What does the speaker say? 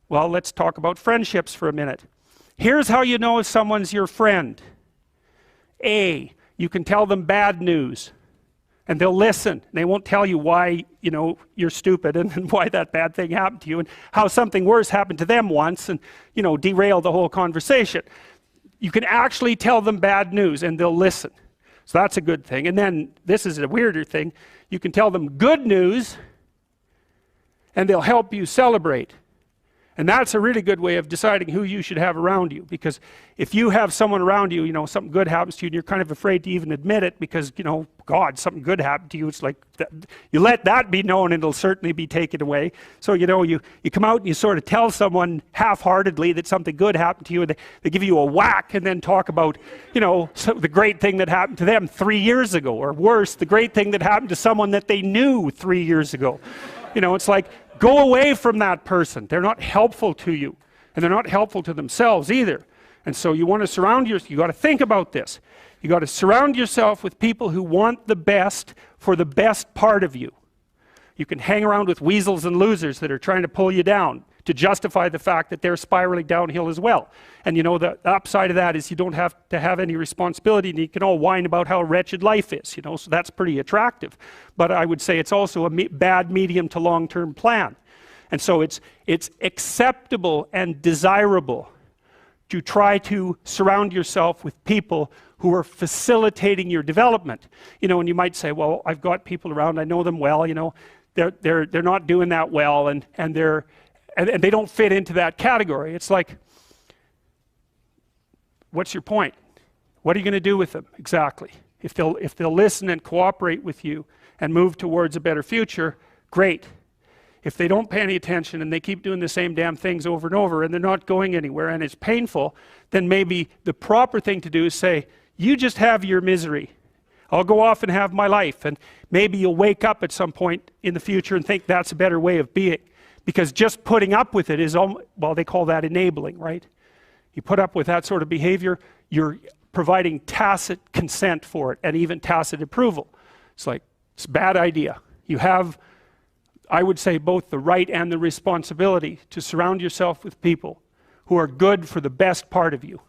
Well, let's talk about friendships for a minute. Here's how you know if someone's your friend. A, you can tell them bad news, and they'll listen. They won't tell you why, you're stupid and why that bad thing happened to you and how something worse happened to them once and, derail the whole conversation. You can actually tell them bad news and they'll listen. So that's a good thing. And then this is a weirder thing. You can tell them good news and they'll help you celebrate. And that's a really good way of deciding who you should have around you, because if you have someone around you, something good happens to you and you're kind of afraid to even admit it because, God, something good happened to you. It's like, you let that be known and it'll certainly be taken away. So, you come out and you sort of tell someone half-heartedly that something good happened to you, and they give you a whack and then talk about, the great thing that happened to them 3 years ago, or worse, the great thing that happened to someone that they knew 3 years ago. It's like, go away from that person. They're not helpful to you, and they're not helpful to themselves either. And so you want to surround yourself, you got to think about this. You got to surround yourself with people who want the best for the best part of you. You can hang around with weasels and losers that are trying to pull you down to justify the fact that they're spiraling downhill as well. And the upside of that is you don't have to have any responsibility, and you can all whine about how wretched life is, so that's pretty attractive. But I would say it's also a bad medium to long-term plan. And so it's acceptable and desirable to try to surround yourself with people who are facilitating your development. And you might say, well, I've got people around, I know them well, they're not doing that well, and they don't fit into that category. It's like, what's your point? What are you going to do with them exactly? If they'll listen and cooperate with you and move towards a better future, great. If they don't pay any attention and they keep doing the same damn things over and over and they're not going anywhere and it's painful, then maybe the proper thing to do is say, you just have your misery. I'll go off and have my life. And maybe you'll wake up at some point in the future and think that's a better way of being. Because just putting up with it is, well, they call that enabling, right? You put up with that sort of behavior, you're providing tacit consent for it and even tacit approval. It's like, it's a bad idea. You have, I would say, both the right and the responsibility to surround yourself with people who are good for the best part of you.